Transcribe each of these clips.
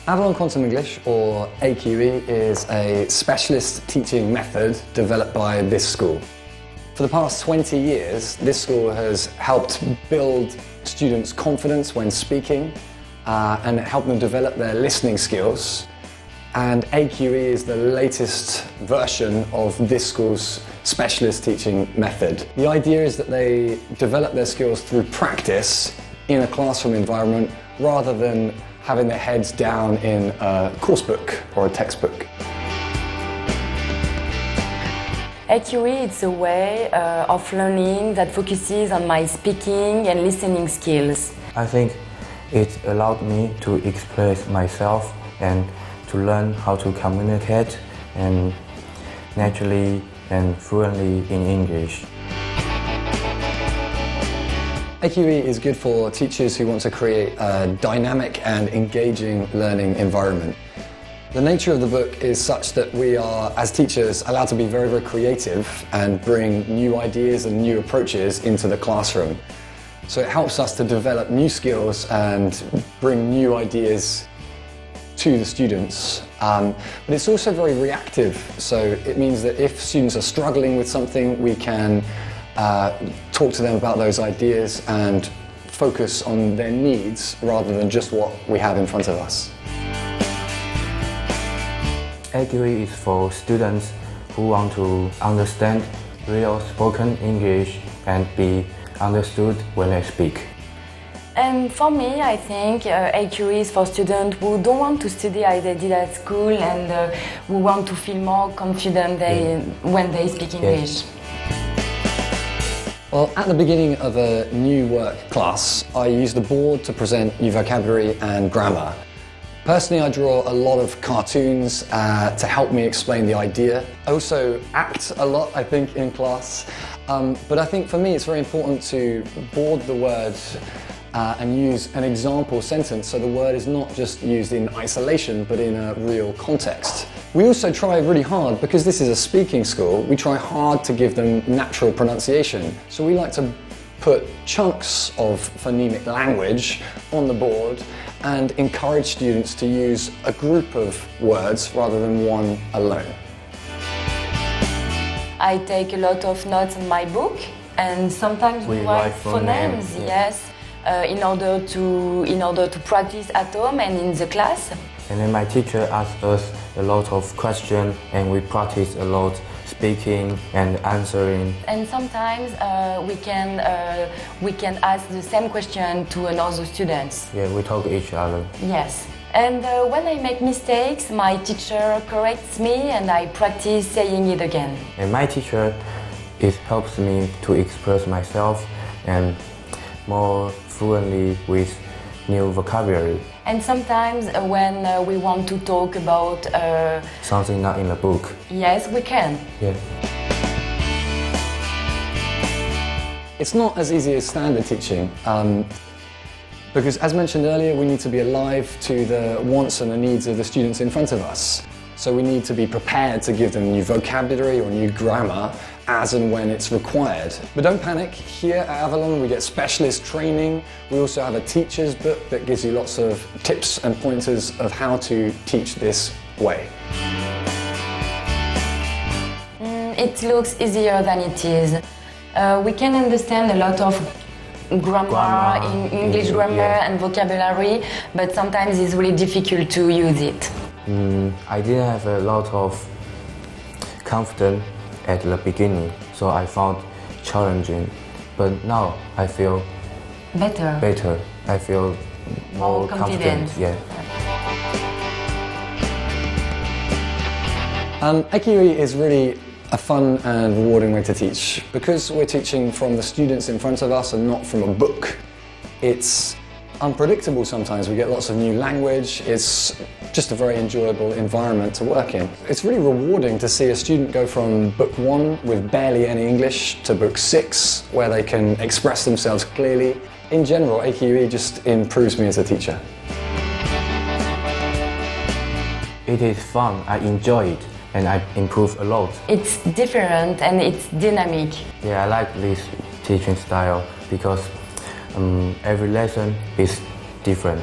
AVALON Quantum English, or AQE, is a specialist teaching method developed by this school. For the past 20 years, this school has helped build students' confidence when speaking and help them develop their listening skills. And AQE is the latest version of this school's specialist teaching method. The idea is that they develop their skills through practice in a classroom environment rather than having their heads down in a course book or a textbook. AQE is a way of learning that focuses on my speaking and listening skills. I think it allowed me to express myself and to learn how to communicate and naturally and fluently in English. AQE is good for teachers who want to create a dynamic and engaging learning environment. The nature of the book is such that we are, as teachers, allowed to be very, very creative and bring new ideas and new approaches into the classroom. So it helps us to develop new skills and bring new ideas to the students. But it's also very reactive, so it means that if students are struggling with something, we can talk to them about those ideas and focus on their needs rather than just what we have in front of us. AQE is for students who want to understand real spoken English and be understood when they speak. And for me, I think AQE is for students who don't want to study as they did at school and who want to feel more confident when they speak English. Well, at the beginning of a new work class, I use the board to present new vocabulary and grammar. Personally, I draw a lot of cartoons to help me explain the idea. I also act a lot, I think, in class. But I think for me it's very important to board the words and use an example sentence so the word is not just used in isolation but in a real context. We also try really hard, because this is a speaking school, we try hard to give them natural pronunciation. So we like to put chunks of phonemic language on the board and encourage students to use a group of words rather than one alone. I take a lot of notes in my book, and sometimes we write phonemes, yes, in order to practice at home and in the class. And then my teacher asked us a lot of questions and we practice a lot speaking and answering. And sometimes we can ask the same question to another students. Yeah, we talk to each other. Yes. And when I make mistakes, my teacher corrects me and I practice saying it again. And my teacher, it helps me to express myself and more fluently with new vocabulary. And sometimes when we want to talk about something not in the book. Yes, we can. Yeah. It's not as easy as standard teaching. Because, as mentioned earlier, we need to be alive to the wants and the needs of the students in front of us. So we need to be prepared to give them new vocabulary or new grammar as and when it's required. But don't panic, here at AVALON we get specialist training. We also have a teacher's book that gives you lots of tips and pointers of how to teach this way. It looks easier than it is. We can understand a lot of grammar in English grammar and vocabulary, but sometimes it's really difficult to use it. I didn't have a lot of confidence at the beginning, so I found challenging. But now I feel better. I feel more confident. Yeah. AQE is really a fun and rewarding way to teach. Because we're teaching from the students in front of us and not from a book, it's unpredictable sometimes. We get lots of new language. It's just a very enjoyable environment to work in. It's really rewarding to see a student go from book 1 with barely any English to book 6 where they can express themselves clearly. In general, AQE just improves me as a teacher. It is fun. I enjoy it and I improve a lot. It's different and it's dynamic. Yeah, I like this teaching style because every lesson is different.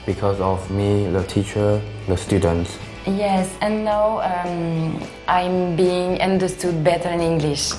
because of me, the teacher, the students. Yes, and now I'm being understood better in English.